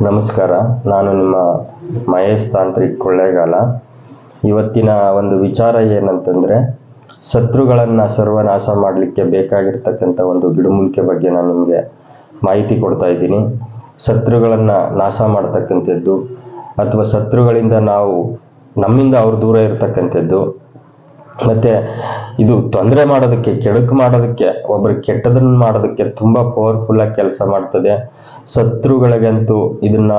ನಮಸ್ಕಾರ, ನಾನು ನಿಮ್ಮ ಮಹೇಶ್ ತಾಂತ್ರಿಕ್ ಕೊಳ್ಳೇಗಾಲ. ಇವತ್ತಿನ ಒಂದು ವಿಚಾರ ಏನಂತಂದರೆ, ಶತ್ರುಗಳನ್ನು ಸರ್ವನಾಶ ಮಾಡಲಿಕ್ಕೆ ಬೇಕಾಗಿರ್ತಕ್ಕಂಥ ಒಂದು ಗಿಡಮೂಲಿಕೆ ಬಗ್ಗೆ ನಾನು ನಿಮಗೆ ಮಾಹಿತಿ ಕೊಡ್ತಾ ಇದ್ದೀನಿ. ಶತ್ರುಗಳನ್ನು ನಾಶ ಮಾಡ್ತಕ್ಕಂಥದ್ದು ಅಥವಾ ಶತ್ರುಗಳಿಂದ ನಮ್ಮಿಂದ ಅವ್ರು ದೂರ ಇರತಕ್ಕಂಥದ್ದು, ಮತ್ತು ಇದು ತೊಂದರೆ ಮಾಡೋದಕ್ಕೆ, ಕೆಡುಕು ಮಾಡೋದಕ್ಕೆ, ಒಬ್ಬರಿಗೆ ಕೆಟ್ಟದನ್ನು ಮಾಡೋದಕ್ಕೆ ತುಂಬ ಪವರ್ಫುಲ್ಲಾಗಿ ಕೆಲಸ ಮಾಡ್ತದೆ. ಶತ್ರುಗಳಿಗಂತೂ ಇದನ್ನು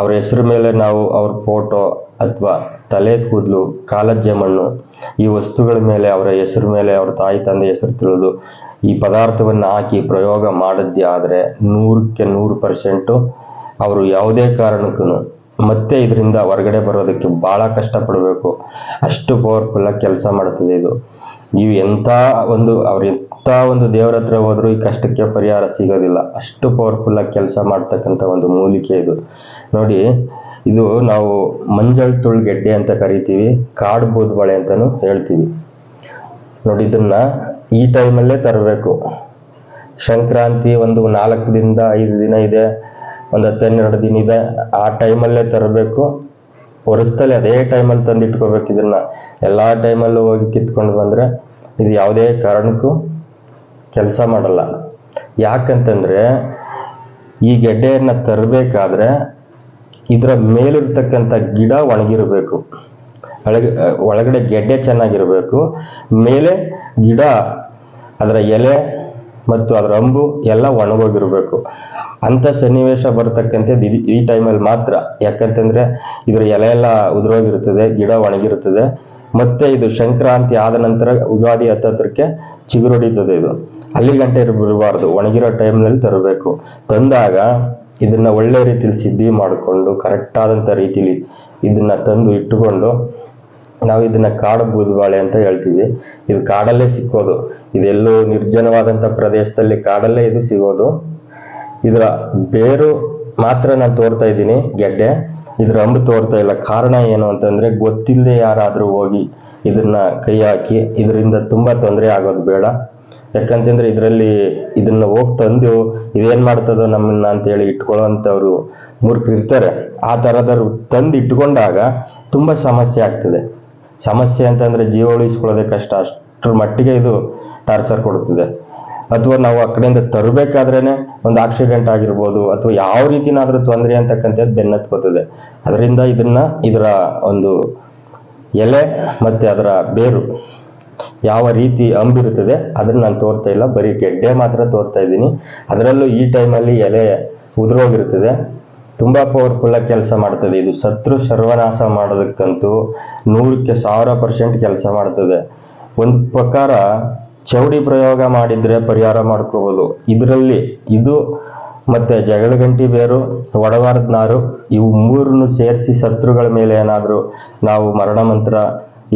ಅವ್ರ ಹೆಸರು ಮೇಲೆ ನಾವು ಅವ್ರ ಫೋಟೋ ಅಥವಾ ತಲೆ ಕೂದಲು, ಕಾಲಜ್ಜೆ ಮಣ್ಣು, ಈ ವಸ್ತುಗಳ ಮೇಲೆ ಅವರ ಹೆಸರು ಮೇಲೆ ಅವ್ರ ತಾಯಿ ತಂದೆ ಹೆಸರು ತಿಳಿದು ಈ ಪದಾರ್ಥವನ್ನು ಹಾಕಿ ಪ್ರಯೋಗ ಮಾಡಿದ್ದೇ ಆದರೆ 100ಕ್ಕೆ 100% ಅವರು ಯಾವುದೇ ಕಾರಣಕ್ಕೂ ಮತ್ತೆ ಇದರಿಂದ ಹೊರಗಡೆ ಬರೋದಕ್ಕೆ ಭಾಳ ಕಷ್ಟಪಡಬೇಕು. ಅಷ್ಟು ಪವರ್ಫುಲ್ಲಾಗಿ ಕೆಲಸ ಮಾಡ್ತದೆ ಇದು. ನೀವು ಎಂಥ ಒಂದು ದೇವರ ಹತ್ರ ಹೋದರೂ ಈ ಕಷ್ಟಕ್ಕೆ ಪರಿಹಾರ ಸಿಗೋದಿಲ್ಲ. ಅಷ್ಟು ಪವರ್ಫುಲ್ಲಾಗಿ ಕೆಲಸ ಮಾಡ್ತಕ್ಕಂಥ ಒಂದು ಮೂಲಿಕೆ ಇದು. ನೋಡಿ, ಇದು ನಾವು ಮಂಜಲ್ ತುಳ್ಗೆಡ್ಡೆ ಅಂತ ಕರಿತೀವಿ, ಕಾಡು ಬೂದುಬಳೆ ಅಂತಲೂ ಹೇಳ್ತೀವಿ. ನೋಡಿ, ಇದನ್ನು ಈ ಟೈಮಲ್ಲೇ ತರಬೇಕು. ಸಂಕ್ರಾಂತಿ ಒಂದು 4 ದಿನದಿಂದ 5 ದಿನ ಇದೆ, ಒಂದು 10-12 ದಿನ ಇದೆ, ಆ ಟೈಮಲ್ಲೇ ತರಬೇಕು. ವರ್ಷದಲ್ಲಿ ಅದೇ ಟೈಮಲ್ಲಿ ತಂದು ಇಟ್ಕೋಬೇಕು. ಇದನ್ನು ಎಲ್ಲ ಟೈಮಲ್ಲೂ ಹೋಗಿ ಕಿತ್ಕೊಂಡು ಬಂದರೆ ಇದು ಯಾವುದೇ ಕಾರಣಕ್ಕೂ ಕೆಲಸ ಮಾಡಲ್ಲ. ಯಾಕಂತಂದರೆ, ಈ ಗೆಡ್ಡೆಯನ್ನು ತರಬೇಕಾದ್ರೆ ಇದರ ಮೇಲಿರ್ತಕ್ಕಂಥ ಗಿಡ ಒಣಗಿರಬೇಕು, ಒಳಗಡೆ ಗೆಡ್ಡೆ ಚೆನ್ನಾಗಿರಬೇಕು, ಮೇಲೆ ಗಿಡ, ಅದರ ಎಲೆ ಮತ್ತು ಅದರ ಅಂಬು ಎಲ್ಲ ಒಣಗೋಗಿರಬೇಕು. ಅಂಥ ಸನ್ನಿವೇಶ ಬರ್ತಕ್ಕಂಥದ್ದು ಈ ಟೈಮಲ್ಲಿ ಮಾತ್ರ. ಯಾಕಂತಂದರೆ ಇದರ ಎಲೆ ಎಲ್ಲ ಉದುರೋಗಿರ್ತದೆ, ಗಿಡ ಒಣಗಿರ್ತದೆ, ಮತ್ತು ಇದು ಸಂಕ್ರಾಂತಿ ಆದ ನಂತರ ಯುಗಾದಿ ಹತ್ತತ್ರಕ್ಕೆ ಚಿಗುರೊಡಿತದೆ. ಇದು ಅಲ್ಲಿ ಗಂಟೆ ಇರಬಾರ್ದು, ಒಣಗಿರೋ ಟೈಮ್ನಲ್ಲಿ ತರಬೇಕು. ತಂದಾಗ ಇದನ್ನು ಒಳ್ಳೆ ರೀತಿಲಿ ಸಿದ್ಧಿ ಮಾಡಿಕೊಂಡು ಕರೆಕ್ಟಾದಂಥ ರೀತಿಲಿ ಇದನ್ನು ತಂದು ಇಟ್ಟುಕೊಂಡು, ನಾವು ಇದನ್ನು ಕಾಡು ಬೂದುಬಾಳೆ ಅಂತ ಹೇಳ್ತೀವಿ. ಇದು ಕಾಡಲ್ಲೇ ಸಿಕ್ಕೋದು. ಇದೆಲ್ಲೂ ನಿರ್ಜನವಾದಂಥ ಪ್ರದೇಶದಲ್ಲಿ ಕಾಡಲ್ಲೇ ಇದು ಸಿಗೋದು. ಇದರ ಬೇರು ಮಾತ್ರ ನಾನು ತೋರ್ತಾ ಇದ್ದೀನಿ, ಗೆಡ್ಡೆ. ಇದರ ಅಂಬು ತೋರ್ತಾ ಇಲ್ಲ. ಕಾರಣ ಏನು ಅಂತಂದರೆ, ಗೊತ್ತಿಲ್ಲದೆ ಯಾರಾದರೂ ಹೋಗಿ ಇದನ್ನು ಕೈ ಹಾಕಿ ಇದರಿಂದ ತುಂಬ ತೊಂದರೆ ಆಗೋದು ಬೇಡ. ಯಾಕಂತಂದರೆ ಇದನ್ನು ಹೋಗಿ ತಂದು ಇದೇನು ಮಾಡ್ತದೋ ನಮ್ಮನ್ನ ಅಂತೇಳಿ ಇಟ್ಕೊಳ್ಳೋವಂಥವ್ರು ಮೂರ್ಖರು ಇರ್ತಾರೆ. ಆ ಥರದವ್ರು ತಂದು ಇಟ್ಕೊಂಡಾಗ ತುಂಬ ಸಮಸ್ಯೆ ಆಗ್ತದೆ. ಸಮಸ್ಯೆ ಅಂತಂದರೆ ಜೀವ ಉಳಿಸ್ಕೊಳ್ಳೋದೇ ಕಷ್ಟ. ಅಷ್ಟರ ಮಟ್ಟಿಗೆ ಇದು ಟಾರ್ಚರ್ ಕೊಡ್ತದೆ. ಅಥವಾ ನಾವು ಆ ಕಡೆಯಿಂದ ತರಬೇಕಾದ್ರೇ ಒಂದು ಆಕ್ಸಿಡೆಂಟ್ ಆಗಿರ್ಬೋದು, ಅಥವಾ ಯಾವ ರೀತಿನಾದರೂ ತೊಂದರೆ ಅಂತಕ್ಕಂಥದ್ದು ಬೆನ್ನತ್ಕೋತದೆ. ಅದರಿಂದ ಇದರ ಒಂದು ಎಲೆ ಮತ್ತು ಅದರ ಬೇರು ಯಾವ ರೀತಿ ಅಂಬಿರುತ್ತದೆ ಅದನ್ನು ನಾನು ತೋರ್ತಾ ಇಲ್ಲ, ಬರೀ ಗೆಡ್ಡೆ ಮಾತ್ರ ತೋರ್ತಾ ಇದ್ದೀನಿ. ಅದರಲ್ಲೂ ಈ ಟೈಮಲ್ಲಿ ಎಲೆ ಉದುರೋಗಿರ್ತದೆ. ತುಂಬ ಪವರ್ಫುಲ್ಲಾಗಿ ಕೆಲಸ ಮಾಡ್ತದೆ ಇದು. ಶತ್ರು ಸರ್ವನಾಶ ಮಾಡೋದಕ್ಕಂತೂ 100ಕ್ಕೆ 1000% ಕೆಲಸ ಮಾಡ್ತದೆ. ಒಂದು ಪ್ರಕಾರ ಚೌಡಿ ಪ್ರಯೋಗ ಮಾಡಿದರೆ ಪರಿಹಾರ ಮಾಡ್ಕೋಬೋದು. ಇದರಲ್ಲಿ ಇದು ಮತ್ತು ಜಗಳಗಂಟಿ ಬೇರು, ಒಡವಾರದ ನಾರು, ಇವು 3 ಸೇರಿಸಿ ಶತ್ರುಗಳ ಮೇಲೆ ಏನಾದರೂ ನಾವು ಮರಣ ಮಂತ್ರ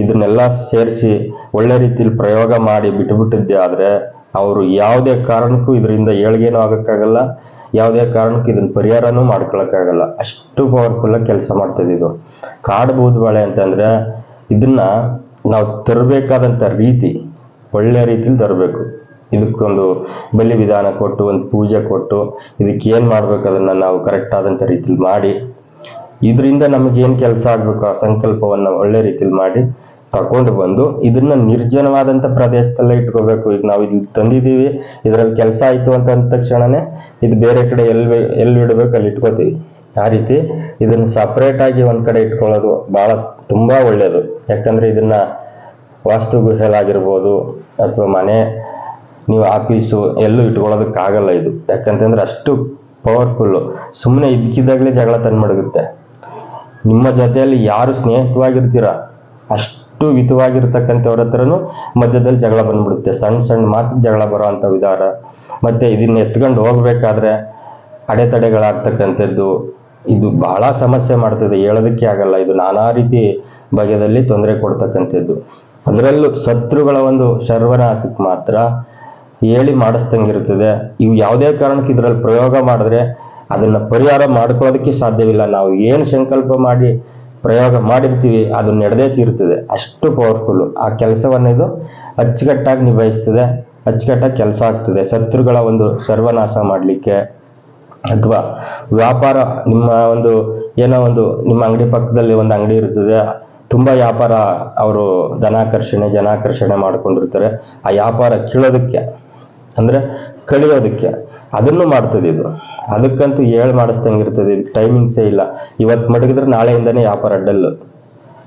ಇದನ್ನೆಲ್ಲ ಸೇರಿಸಿ ಒಳ್ಳೆ ರೀತಿಯಲ್ಲಿ ಪ್ರಯೋಗ ಮಾಡಿ ಬಿಟ್ಟುಬಿಟ್ಟಿದ್ದೆ ಆದರೆ ಅವರು ಯಾವುದೇ ಕಾರಣಕ್ಕೂ ಇದರಿಂದ ಏಳ್ಗೇನೂ ಆಗೋಕ್ಕಾಗಲ್ಲ, ಯಾವುದೇ ಕಾರಣಕ್ಕೂ ಇದನ್ನು ಪರಿಹಾರನೂ ಮಾಡ್ಕೊಳಕ್ಕಾಗಲ್ಲ. ಅಷ್ಟು ಪವರ್ಫುಲ್ಲಾಗಿ ಕೆಲಸ ಮಾಡ್ತದೆ ಇದು. ಕಾಡು ಬೂದುಬಾಳೆ ಅಂತಂದರೆ ಇದನ್ನು ನಾವು ತರಬೇಕಾದಂಥ ರೀತಿ ಒಳ್ಳೆ ರೀತಿಲಿ ತರಬೇಕು. ಇದಕ್ಕೊಂದು ಬಲಿ ವಿಧಾನ ಕೊಟ್ಟು, ಒಂದು ಪೂಜೆ ಕೊಟ್ಟು, ಇದಕ್ಕೆ ಏನು ಮಾಡ್ಬೇಕು ಅದನ್ನು ನಾವು ಕರೆಕ್ಟಾದಂಥ ರೀತಿಲಿ ಮಾಡಿ, ಇದರಿಂದ ನಮಗೇನು ಕೆಲಸ ಆಗಬೇಕು ಆ ಸಂಕಲ್ಪವನ್ನು ಒಳ್ಳೆ ರೀತಿಲಿ ಮಾಡಿ ತಗೊಂಡು ಬಂದು ಇದನ್ನು ನಿರ್ಜನವಾದಂಥ ಪ್ರದೇಶದಲ್ಲೇ ಇಟ್ಕೋಬೇಕು. ಈಗ ನಾವು ಇಲ್ಲಿ ತಂದಿದ್ದೀವಿ, ಇದರಲ್ಲಿ ಕೆಲಸ ಆಯಿತು ಅಂತ ಅಂದ ತಕ್ಷಣವೇ ಇದು ಬೇರೆ ಕಡೆ ಎಲ್ಲಿ ಇಡಬೇಕು ಅಲ್ಲಿ ಇಟ್ಕೋತೀವಿ. ಆ ರೀತಿ ಇದನ್ನು ಸಪ್ರೇಟಾಗಿ ಒಂದು ಕಡೆ ಇಟ್ಕೊಳ್ಳೋದು ಭಾಳ ತುಂಬ ಒಳ್ಳೆಯದು. ಯಾಕಂದರೆ ಇದನ್ನು ವಾಸ್ತು ಗುಹೆಲಾಗಿರ್ಬೋದು ಅಥವಾ ಮನೆ, ನೀವು ಆಫೀಸು ಎಲ್ಲೂ ಇಟ್ಕೊಳ್ಳೋದಕ್ಕಾಗಲ್ಲ ಇದು. ಯಾಕಂತಂದರೆ ಅಷ್ಟು ಪವರ್ಫುಲ್ಲು. ಸುಮ್ಮನೆ ಇದ್ದಕ್ಕಿದ್ದಾಗಲೇ ಜಗಳ ತಂದ್ಮಡಗುತ್ತೆ. ನಿಮ್ಮ ಜೊತೆಯಲ್ಲಿ ಯಾರು ಸ್ನೇಹಿತವಾಗಿರ್ತೀರ ಅಷ್ಟು ಹಿತವಾಗಿರ್ತಕ್ಕಂಥವ್ರ ಹತ್ರನೂ ಮಧ್ಯದಲ್ಲಿ ಜಗಳ ಬಂದ್ಬಿಡುತ್ತೆ. ಸಣ್ಣ ಮಾತಿಗೆ ಜಗಳ ಬರೋ ಅಂಥ ವಿಧಾನ. ಮತ್ತು ಇದನ್ನು ಎತ್ಕೊಂಡು ಹೋಗ್ಬೇಕಾದ್ರೆ ಅಡೆತಡೆಗಳಾಗ್ತಕ್ಕಂಥದ್ದು, ಇದು ಬಹಳ ಸಮಸ್ಯೆ ಮಾಡ್ತದೆ, ಹೇಳೋದಕ್ಕೆ ಆಗಲ್ಲ. ಇದು ನಾನಾ ರೀತಿ ಬಗೆಯಲ್ಲಿ ತೊಂದರೆ ಕೊಡ್ತಕ್ಕಂಥದ್ದು. ಅದರಲ್ಲೂ ಶತ್ರುಗಳ ಒಂದು ಸರ್ವನಾಶಕ್ಕೆ ಮಾತ್ರ ಹೇಳಿ ಮಾಡಿಸ್ದಂಗಿರ್ತದೆ. ಇವು ಯಾವುದೇ ಕಾರಣಕ್ಕೆ ಇದರಲ್ಲಿ ಪ್ರಯೋಗ ಮಾಡಿದ್ರೆ ಅದನ್ನು ಪರಿಹಾರ ಮಾಡ್ಕೊಳ್ಳೋದಕ್ಕೆ ಸಾಧ್ಯವಿಲ್ಲ. ನಾವು ಏನು ಸಂಕಲ್ಪ ಮಾಡಿ ಪ್ರಯೋಗ ಮಾಡಿರ್ತೀವಿ ಅದು ನಡೆದೇ ತೀರ್ತದೆ. ಅಷ್ಟು ಪವರ್ಫುಲ್ಲು. ಆ ಕೆಲಸವನ್ನು ಇದು ಅಚ್ಚುಕಟ್ಟಾಗಿ ನಿಭಾಯಿಸ್ತದೆ, ಅಚ್ಚುಕಟ್ಟಾಗಿ ಕೆಲಸ ಆಗ್ತದೆ. ಶತ್ರುಗಳ ಒಂದು ಸರ್ವನಾಶ ಮಾಡಲಿಕ್ಕೆ ಅಥವಾ ವ್ಯಾಪಾರ, ನಿಮ್ಮ ಒಂದು ಏನೋ ಒಂದು ನಿಮ್ಮ ಅಂಗಡಿ ಪಕ್ಕದಲ್ಲಿ ಒಂದು ಅಂಗಡಿ ಇರ್ತದೆ, ತುಂಬಾ ವ್ಯಾಪಾರ, ಅವರು ಜನಾಕರ್ಷಣೆ ಮಾಡ್ಕೊಂಡಿರ್ತಾರೆ, ಆ ವ್ಯಾಪಾರ ಕೀಳೋದಕ್ಕೆ ಅಂದ್ರೆ ಕಳಿಯೋದಕ್ಕೆ ಅದನ್ನು ಮಾಡ್ತದೆ ಇದು. ಅದಕ್ಕಂತೂ ಮಾಡಿಸ್ದಂಗಿರ್ತದೆ, ಇದು ಟೈಮಿಂಗ್ಸೇ ಇಲ್ಲ. ಇವತ್ತು ಮಡಗಿದ್ರೆ ನಾಳೆಯಿಂದನೇ ವ್ಯಾಪಾರ ಡಲ್,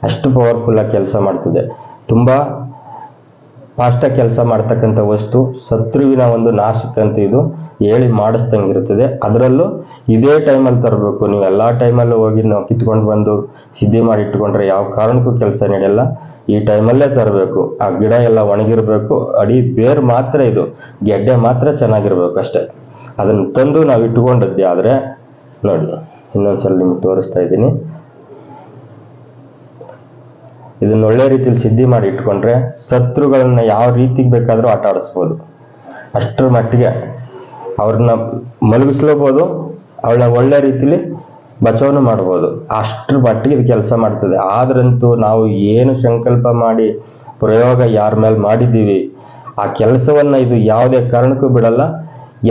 ಅಷ್ಟು ಪವರ್ಫುಲ್ ಆಗಿ ಕೆಲಸ ಮಾಡ್ತದೆ. ತುಂಬಾ ಫಾಸ್ಟಾಗಿ ಕೆಲಸ ಮಾಡ್ತಕ್ಕಂಥ ವಸ್ತು, ಶತ್ರುವಿನ ಒಂದು ನಾಶಕ್ಕಂತೂ ಇದು ಮಾಡಿಸ್ದಂಗಿರ್ತದೆ. ಅದರಲ್ಲೂ ಇದೇ ಟೈಮಲ್ಲಿ ತರಬೇಕು. ನೀವು ಎಲ್ಲಾ ಟೈಮಲ್ಲೂ ಹೋಗಿ ನಾವು ಕಿತ್ಕೊಂಡು ಬಂದು ಸಿದ್ಧಿ ಮಾಡಿ ಇಟ್ಕೊಂಡ್ರೆ ಯಾವ ಕಾರಣಕ್ಕೂ ಕೆಲಸ ನಡೆಯಲ್ಲ. ಈ ಟೈಮಲ್ಲೇ ತರಬೇಕು. ಆ ಗಿಡ ಎಲ್ಲ ಒಣಗಿರ್ಬೇಕು, ಅಡಿ ಬೇರ್ ಮಾತ್ರ, ಇದು ಗೆಡ್ಡೆ ಮಾತ್ರ ಚೆನ್ನಾಗಿರ್ಬೇಕು ಅಷ್ಟೇ. ಅದನ್ನ ತಂದು ನಾವು ಇಟ್ಕೊಂಡದ್ದೇ ಆದ್ರೆ ನೋಡಿ, ಇನ್ನೊಂದ್ಸಲ ನಿಮ್ಗೆ ತೋರಿಸ್ತಾ ಇದ್ದೀನಿ. ಇದನ್ನ ಒಳ್ಳೆ ರೀತಿಯಲ್ಲಿ ಸಿದ್ಧಿ ಮಾಡಿ ಇಟ್ಕೊಂಡ್ರೆ ಶತ್ರುಗಳನ್ನ ಯಾವ ರೀತಿಗೆ ಬೇಕಾದ್ರೂ ಆಟ ಆಡಿಸ್ಬೋದು. ಅಷ್ಟರ ಮಟ್ಟಿಗೆ ಅವ್ರನ್ನ ಮಲಗಿಸ್ಲೂಬಹುದು, ಅವಳ ಒಳ್ಳೆ ರೀತಿಲಿ ಬಚಾವನು ಮಾಡ್ಬೋದು. ಅಷ್ಟರ ಮಟ್ಟಿಗೆ ಇದು ಕೆಲಸ ಮಾಡ್ತದೆ. ಆದ್ರಂತೂ ನಾವು ಏನು ಸಂಕಲ್ಪ ಮಾಡಿ ಪ್ರಯೋಗ ಯಾರ ಮೇಲೆ ಮಾಡಿದ್ದೀವಿ, ಆ ಕೆಲಸವನ್ನ ಇದು ಯಾವುದೇ ಕಾರಣಕ್ಕೂ ಬಿಡಲ್ಲ.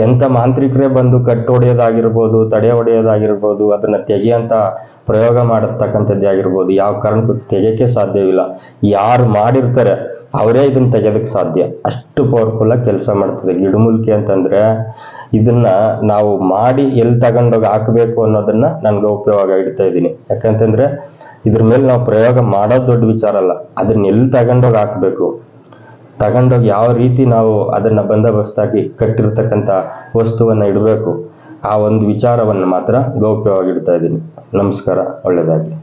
ಎಂಥ ಮಾಂತ್ರಿಕರೇ ಬಂದು ಕಟ್ಟೊಡೆಯೋದಾಗಿರ್ಬೋದು, ತಡೆ ಹೊಡೆಯೋದಾಗಿರ್ಬೋದು, ಅದನ್ನ ತೆಗೆಯಂತ ಪ್ರಯೋಗ ಮಾಡತಕ್ಕಂಥದ್ದೇ ಆಗಿರ್ಬೋದು, ಯಾವ ಕಾರಣಕ್ಕೂ ತೆಗೆಯಕ್ಕೆ ಸಾಧ್ಯವಿಲ್ಲ. ಯಾರು ಮಾಡಿರ್ತಾರೆ ಅವರೇ ಇದನ್ನ ತೆಗೆಯೋದಕ್ಕೆ ಸಾಧ್ಯ. ಅಷ್ಟು ಪವರ್ಫುಲ್ ಆಗಿ ಕೆಲಸ ಮಾಡ್ತದೆ ಗಿಡಮೂಲಿಕೆ ಅಂತಂದ್ರೆ. ಇದನ್ನ ನಾವು ಮಾಡಿ ಎಲ್ಲಿ ತಗೊಂಡೋಗಿ ಹಾಕಬೇಕು ಅನ್ನೋದನ್ನ ನಾನು ಗೌಪ್ಯವಾಗಿ ಇಡ್ತಾ ಇದ್ದೀನಿ. ಯಾಕಂತಂದ್ರೆ ಇದ್ರ ಮೇಲೆ ನಾವು ಪ್ರಯೋಗ ಮಾಡೋದು ದೊಡ್ಡ ವಿಚಾರ ಅಲ್ಲ, ಅದನ್ನ ಎಲ್ಲಿ ತಗೊಂಡೋಗಿ ಹಾಕ್ಬೇಕು, ತಗೊಂಡೋಗಿ ಯಾವ ರೀತಿ ನಾವು ಅದನ್ನ ಬಂದೋಬಸ್ತಾಗಿ ಕಟ್ಟಿರ್ತಕ್ಕಂಥ ವಸ್ತುವನ್ನ ಇಡಬೇಕು, ಆ ಒಂದು ವಿಚಾರವನ್ನು ಮಾತ್ರ ಗೌಪ್ಯವಾಗಿ ಇಡ್ತಾ ಇದ್ದೀನಿ. ನಮಸ್ಕಾರ, ಒಳ್ಳೆಯದಾಗಲಿ.